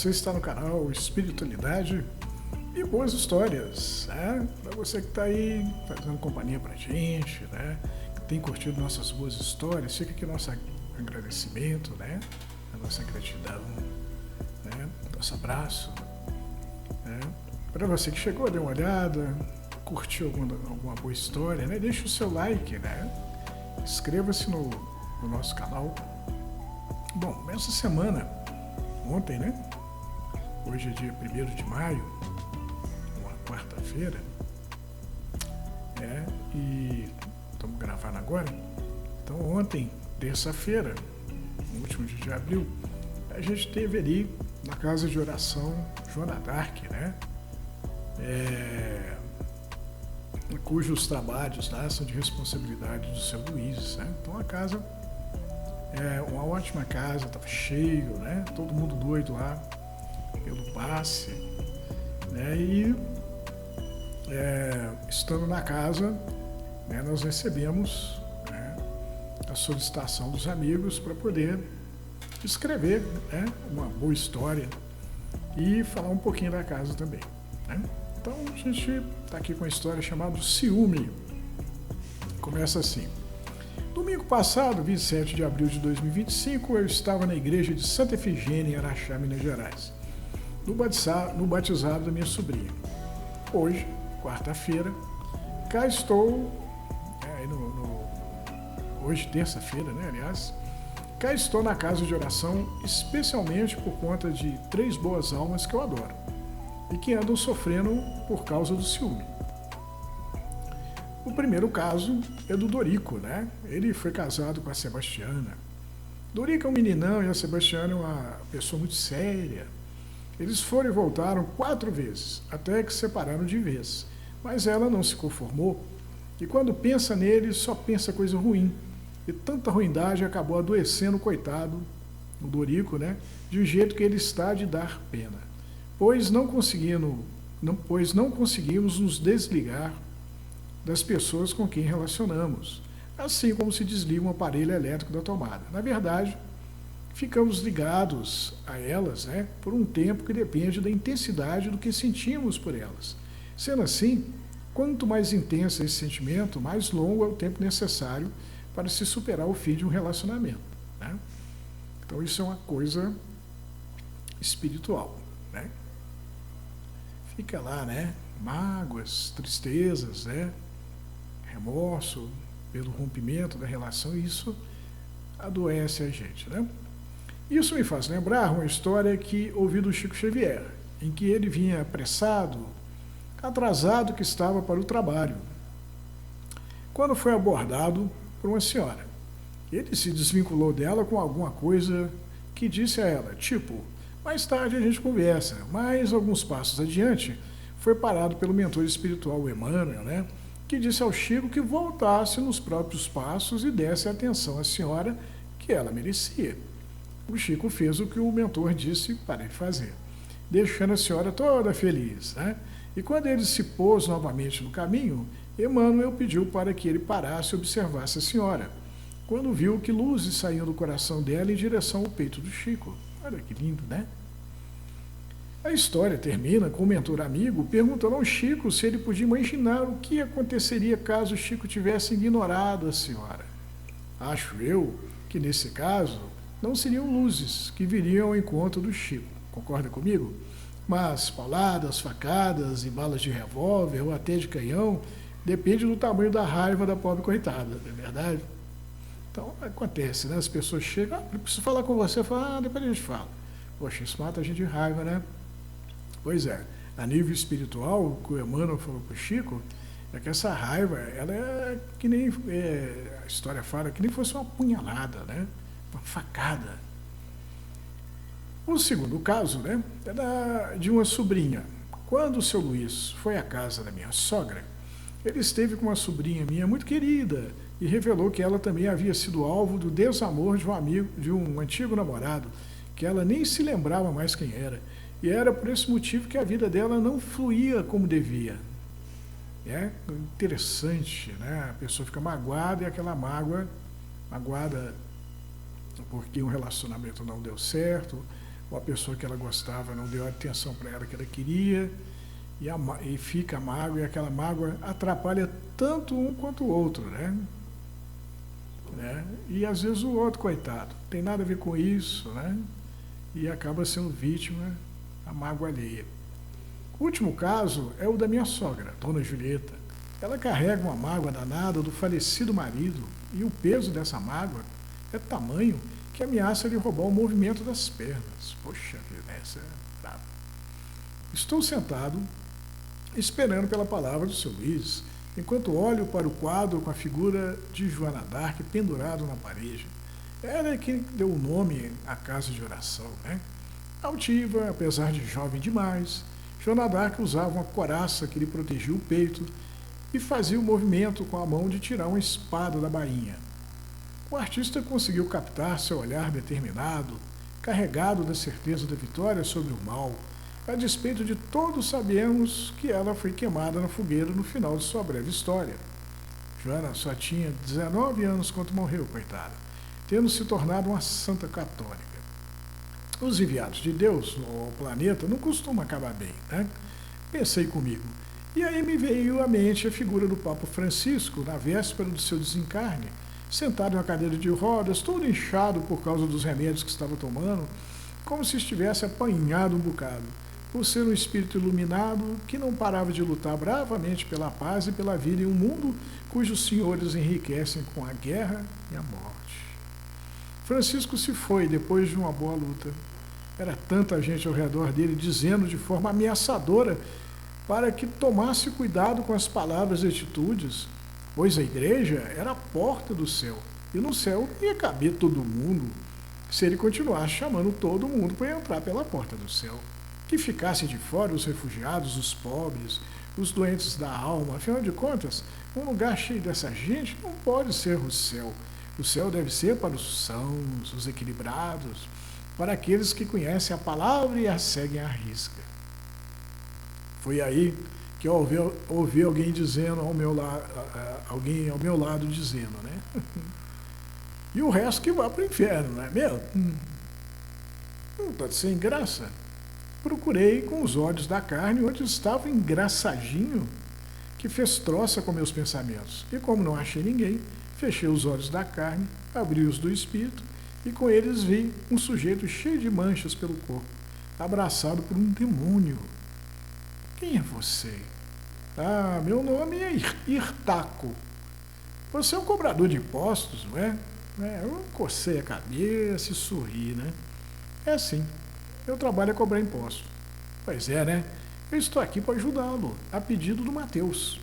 você está no canal Espiritualidade e Boas Histórias, né? Para você que está aí fazendo companhia para a gente, né? Que tem curtido nossas boas histórias, fica aqui nosso agradecimento, né? A nossa gratidão, né? Nosso abraço, né? Para você que chegou, deu uma olhada, curtiu alguma boa história, né? Deixa o seu like, né? Inscreva-se no nosso canal. Bom, essa semana, ontem, né? Hoje é dia 1º de maio, uma quarta-feira, e estamos gravando agora. Então ontem, terça-feira, no último dia de abril, a gente teve ali na casa de oração Joana d'Arc, né? Cujos trabalhos lá são de responsabilidade do seu Luiz, né? Então a casa é uma ótima casa, estava cheio, né? Todo mundo doido lá pelo passe, né? E estando na casa, né, nós recebemos, né, a solicitação dos amigos para poder escrever, né, uma boa história e falar um pouquinho da casa também, né? Então a gente está aqui com a história chamada Ciúme. Começa assim. Domingo passado, 27 de abril de 2025, eu estava na igreja de Santa Efigênia, em Araxá, Minas Gerais, no batizado da minha sobrinha. Hoje, quarta-feira, cá estou, hoje terça-feira, né, aliás, cá estou na casa de oração, especialmente por conta de 3 boas almas que eu adoro e que andam sofrendo por causa do ciúme. O primeiro caso é do Dorico, né? Ele foi casado com a Sebastiana. Dorico é um meninão e a Sebastiana é uma pessoa muito séria. Eles foram e voltaram 4 vezes, até que se separaram de vez. Mas ela não se conformou e quando pensa nele, só pensa coisa ruim. E tanta ruindade acabou adoecendo o coitado, o Dorico, né? De um jeito que ele está de dar pena. Pois não conseguimos nos desligar das pessoas com quem relacionamos, assim como se desliga um aparelho elétrico da tomada. Na verdade, ficamos ligados a elas, né, por um tempo que depende da intensidade do que sentimos por elas. Sendo assim, quanto mais intenso esse sentimento, mais longo é o tempo necessário para se superar o fim de um relacionamento, né? Então isso é uma coisa espiritual, né? Fica lá, né? Mágoas, tristezas, né? Remorso pelo rompimento da relação, isso adoece a gente, né? Isso me faz lembrar uma história que ouvi do Chico Xavier, em que ele vinha apressado, atrasado que estava para o trabalho, quando foi abordado por uma senhora. Ele se desvinculou dela com alguma coisa que disse a ela, tipo, mais tarde a gente conversa, mas alguns passos adiante foi parado pelo mentor espiritual Emmanuel, né, que disse ao Chico que voltasse nos próprios passos e desse a atenção à senhora que ela merecia. O Chico fez o que o mentor disse para ele fazer, deixando a senhora toda feliz, né? E quando ele se pôs novamente no caminho, Emmanuel pediu para que ele parasse e observasse a senhora, quando viu que luzes saíam do coração dela em direção ao peito do Chico. Olha que lindo, né? A história termina com o mentor amigo perguntando ao Chico se ele podia imaginar o que aconteceria caso o Chico tivesse ignorado a senhora. Acho eu que, nesse caso, não seriam luzes que viriam ao encontro do Chico. Concorda comigo? Mas pauladas, facadas e balas de revólver ou até de canhão, depende do tamanho da raiva da pobre coitada, não é verdade? Então, acontece, né? As pessoas chegam, eu preciso falar com você, fala, depois a gente fala. Poxa, isso mata a gente de raiva, né? Pois é, a nível espiritual, o que o Emmanuel falou para o Chico, é que essa raiva, ela é que nem, a história fala, que nem fosse uma punhalada, né? Uma facada. O segundo caso, né, é de uma sobrinha. Quando o seu Luiz foi à casa da minha sogra, ele esteve com uma sobrinha minha muito querida e revelou que ela também havia sido alvo do desamor de um antigo namorado, que ela nem se lembrava mais quem era. E era por esse motivo que a vida dela não fluía como devia. É interessante, né? A pessoa fica magoada e aquela magoada porque um relacionamento não deu certo, ou a pessoa que ela gostava não deu a atenção para ela que ela queria, e fica mágoa, e aquela mágoa atrapalha tanto um quanto o outro, né? E às vezes o outro, coitado, tem nada a ver com isso, né? E acaba sendo vítima da mágoa alheia. O último caso é o da minha sogra, Dona Julieta. Ela carrega uma mágoa danada do falecido marido, e o peso dessa mágoa é tamanho que ameaça lhe roubar o movimento das pernas. Poxa vida, essa é brava. Estou sentado, esperando pela palavra do seu Luiz, enquanto olho para o quadro com a figura de Joana d'Arc pendurado na parede. Ela é quem deu o nome à casa de oração, né? Altiva, apesar de jovem demais, Joana d'Arc usava uma coraça que lhe protegia o peito e fazia o movimento com a mão de tirar uma espada da bainha. O artista conseguiu captar seu olhar determinado, carregado da certeza da vitória sobre o mal, a despeito de todos sabermos que ela foi queimada na fogueira no final de sua breve história. Joana só tinha 19 anos quando morreu, coitada, tendo se tornado uma santa católica. Os enviados de Deus ao planeta não costumam acabar bem, né? Pensei comigo. E aí me veio à mente a figura do Papa Francisco, na véspera do seu desencarne, sentado em uma cadeira de rodas, todo inchado por causa dos remédios que estava tomando, como se estivesse apanhado um bocado, por ser um espírito iluminado que não parava de lutar bravamente pela paz e pela vida em um mundo cujos senhores enriquecem com a guerra e a morte. Francisco se foi depois de uma boa luta. Era tanta gente ao redor dele dizendo de forma ameaçadora para que tomasse cuidado com as palavras e atitudes, pois a igreja era a porta do céu, e no céu ia caber todo mundo, se ele continuasse chamando todo mundo para entrar pela porta do céu. Que ficassem de fora os refugiados, os pobres, os doentes da alma. Afinal de contas, um lugar cheio dessa gente não pode ser o céu. O céu deve ser para os sãos, os equilibrados, para aqueles que conhecem a palavra e a seguem à risca. Foi aí que eu ouvi alguém dizendo alguém ao meu lado dizendo, né? E o resto que vai para o inferno, não é mesmo? Não está sem graça. Procurei com os olhos da carne onde estava engraçadinho, que fez troça com meus pensamentos. E como não achei ninguém, fechei os olhos da carne, abri os do espírito, e com eles vi um sujeito cheio de manchas pelo corpo, abraçado por um demônio. Quem é você? Ah, meu nome é Hirtaco. Você é um cobrador de impostos, não é? Eu cocei a cabeça e sorri, né? É assim. Eu trabalho a cobrar imposto. Pois é, né? Eu estou aqui para ajudá-lo, a pedido do Mateus.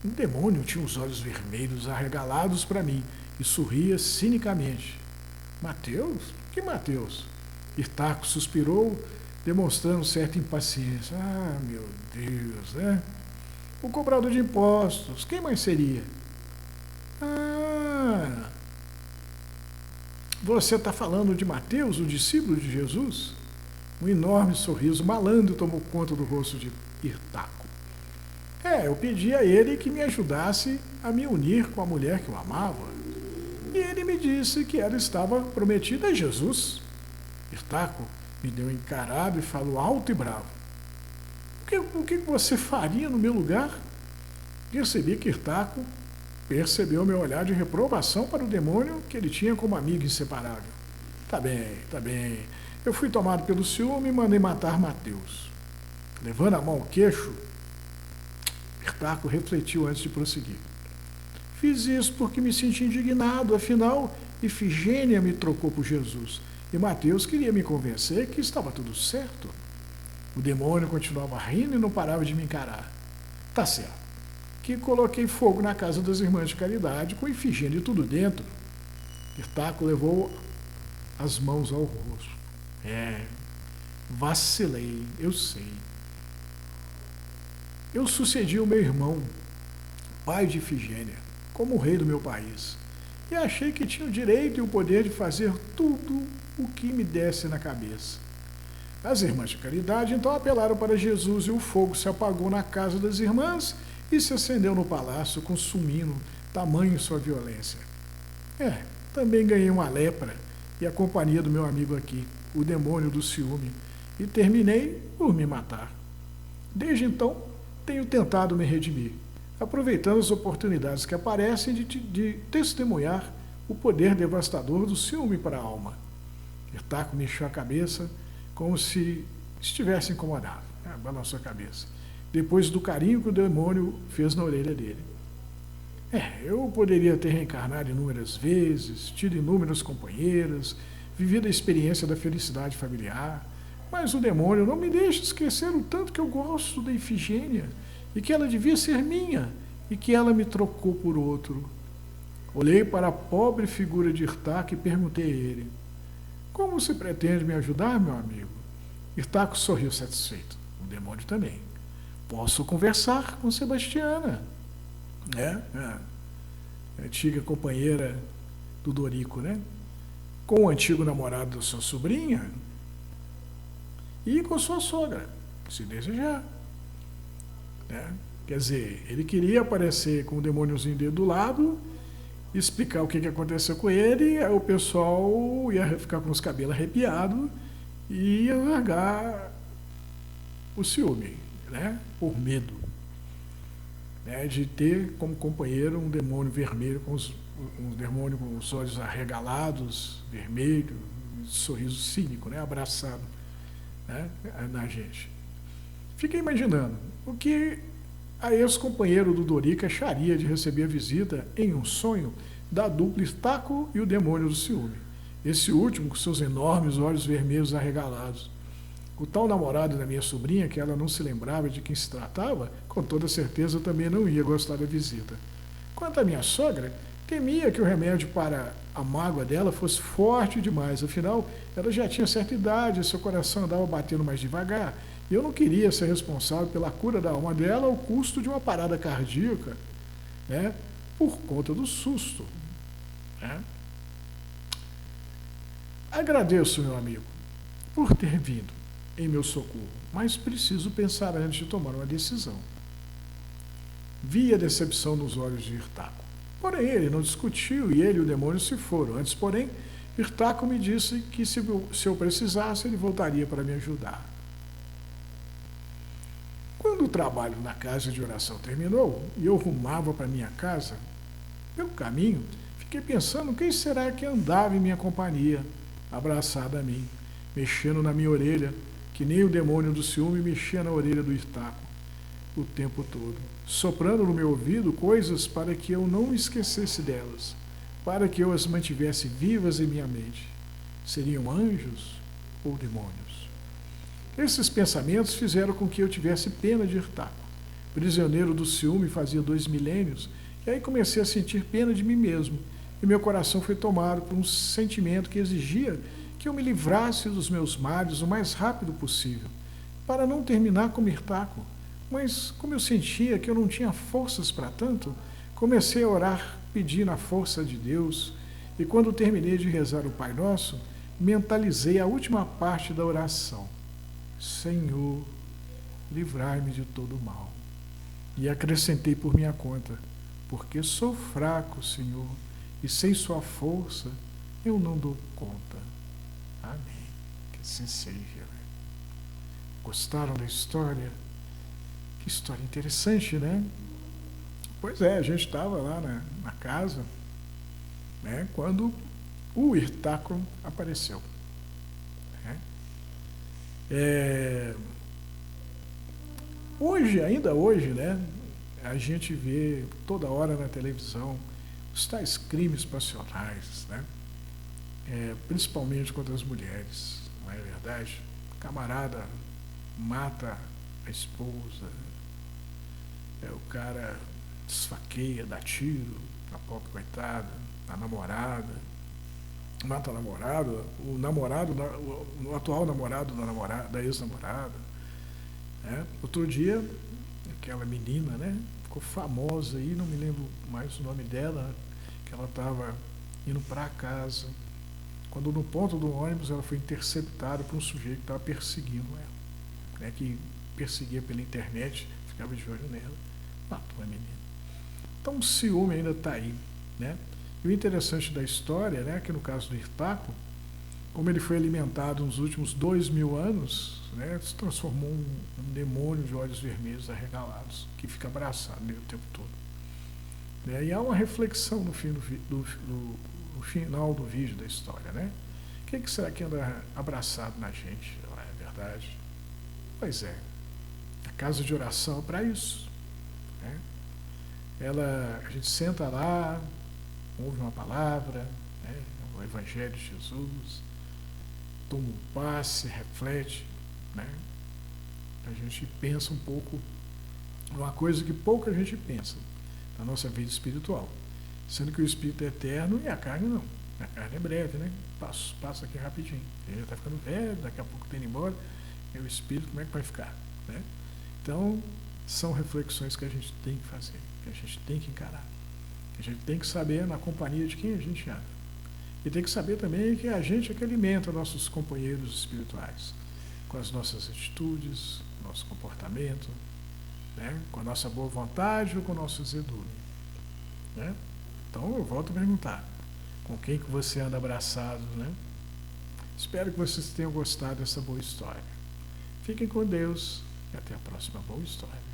Um demônio tinha os olhos vermelhos arregalados para mim e sorria cinicamente. Mateus? Que Mateus? Hirtaco suspirou, demonstrando certa impaciência. Ah, meu Deus, né? O cobrador de impostos. Quem mais seria? Ah, você está falando de Mateus, o discípulo de Jesus? Um enorme sorriso malandro tomou conta do rosto de Hirtaco. Eu pedi a ele que me ajudasse a me unir com a mulher que eu amava. E ele me disse que ela estava prometida a Jesus. Hirtaco me deu um encarado e falou alto e bravo. O que você faria no meu lugar? Percebi que Hirtaco percebeu meu olhar de reprovação para o demônio que ele tinha como amigo inseparável. Tá bem. Eu fui tomado pelo ciúme e mandei matar Mateus. Levando a mão ao queixo, Hirtaco refletiu antes de prosseguir. Fiz isso porque me senti indignado, afinal, Ifigênia me trocou por Jesus, e Mateus queria me convencer que estava tudo certo. O demônio continuava rindo e não parava de me encarar. Tá certo, que coloquei fogo na casa das irmãs de caridade, com Ifigênia e tudo dentro. Hirtaco levou as mãos ao rosto. Vacilei, eu sei. Eu sucedi o meu irmão, pai de Ifigênia, como rei do meu país, e achei que tinha o direito e o poder de fazer tudo o que me desse na cabeça. As irmãs de caridade então apelaram para Jesus e o fogo se apagou na casa das irmãs e se acendeu no palácio, consumindo tamanho sua violência. Também ganhei uma lepra e a companhia do meu amigo aqui. o demônio do ciúme e terminei por me matar. Desde então, tenho tentado me redimir, aproveitando as oportunidades que aparecem de testemunhar o poder devastador do ciúme para a alma. Hirtaco mexeu a cabeça como se estivesse incomodado. Balançou a cabeça. Depois do carinho que o demônio fez na orelha dele. Eu poderia ter reencarnado inúmeras vezes, tido inúmeras companheiras, vivido a experiência da felicidade familiar, mas o demônio não me deixa esquecer o tanto que eu gosto da Ifigênia e que ela devia ser minha e que ela me trocou por outro. Olhei para a pobre figura de Hirtaco e perguntei a ele: como você pretende me ajudar, meu amigo? Hirtaco sorriu satisfeito. O demônio também. Posso conversar com Sebastiana, a antiga companheira do Dorico, com o antigo namorado da sua sobrinha e com sua sogra, se desejar. Quer dizer, ele queria aparecer com o demôniozinho dele do lado, explicar o que aconteceu com ele, aí o pessoal ia ficar com os cabelos arrepiados e ia largar o ciúme, por medo, de ter como companheiro um demônio vermelho, um demônio com os olhos arregalados, vermelho, um sorriso cínico, abraçado na gente. Fiquei imaginando o que a ex-companheiro do Dorico acharia de receber a visita em um sonho da dupla Hirtaco e o demônio do ciúme. Esse último com seus enormes olhos vermelhos arregalados. O tal namorado da minha sobrinha, que ela não se lembrava de quem se tratava, com toda certeza também não ia gostar da visita. Quanto à minha sogra, temia que o remédio para a mágoa dela fosse forte demais, afinal, ela já tinha certa idade e seu coração andava batendo mais devagar, e eu não queria ser responsável pela cura da alma dela ao custo de uma parada cardíaca, por conta do susto. Agradeço, meu amigo, por ter vindo em meu socorro, mas preciso pensar antes de tomar uma decisão. Vi a decepção nos olhos de Hirtaco. Porém, ele não discutiu e ele e o demônio se foram. Antes, porém, Hirtaco me disse que se eu precisasse, ele voltaria para me ajudar. Quando o trabalho na casa de oração terminou e eu rumava para minha casa, pelo caminho, fiquei pensando quem será que andava em minha companhia, abraçado a mim, mexendo na minha orelha, que nem o demônio do ciúme mexia na orelha do Hirtaco o tempo todo, soprando no meu ouvido coisas para que eu não me esquecesse delas, para que eu as mantivesse vivas em minha mente. Seriam anjos ou demônios? Esses pensamentos fizeram com que eu tivesse pena de Hirtaco. Prisioneiro do ciúme fazia 2 milênios, e aí comecei a sentir pena de mim mesmo, e meu coração foi tomado por um sentimento que exigia que eu me livrasse dos meus males o mais rápido possível, para não terminar como Hirtaco. Mas, como eu sentia que eu não tinha forças para tanto, comecei a orar pedindo a força de Deus, e quando terminei de rezar o Pai Nosso, mentalizei a última parte da oração: Senhor, livrai-me de todo o mal. E acrescentei por minha conta: porque sou fraco, Senhor, e sem sua força eu não dou conta. Amém. Que assim seja. Gostaram da história? Que história interessante, Pois é, a gente estava lá na casa, quando o Hirtaco apareceu. Hoje, ainda hoje, a gente vê toda hora na televisão os tais crimes passionais, principalmente contra as mulheres, não é verdade? O camarada mata a esposa, o cara esfaqueia, dá tiro na pobre coitada, na namorada, mata a namorada, o atual namorado da ex-namorada. Outro dia, aquela menina, ficou famosa aí, não me lembro mais o nome dela, que ela estava indo para casa, quando no ponto do ônibus ela foi interceptada por um sujeito que estava perseguindo ela, que perseguia pela internet, ficava de olho nela, matou a menina. Então o ciúme ainda está aí, E o interessante da história, que no caso do Hirtaco, como ele foi alimentado nos últimos 2000 anos, né, se transformou um demônio de olhos vermelhos arregalados, que fica abraçado nele o tempo todo. Né? E há uma reflexão no final do vídeo da história, né? O que será que anda abraçado na gente? Não é verdade? Pois é, a casa de oração é para isso. Né? A gente senta lá, ouve uma palavra, né? O Evangelho de Jesus, toma um passe, reflete, né? A gente pensa um pouco, uma coisa que pouca gente pensa na nossa vida espiritual, sendo que o Espírito é eterno e a carne não. A carne é breve, né? Passa aqui rapidinho. Ele já está ficando velho, daqui a pouco tem indo embora, e o Espírito como é que vai ficar? Né? Então, são reflexões que a gente tem que fazer, que a gente tem que encarar. A gente tem que saber na companhia de quem a gente anda. E tem que saber também que a gente é que alimenta nossos companheiros espirituais, com as nossas atitudes, nosso comportamento, né? Com a nossa boa vontade ou com o nosso zedume. Né? Então eu volto a perguntar, com quem que você anda abraçado, né? Espero que vocês tenham gostado dessa boa história. Fiquem com Deus e até a próxima boa história.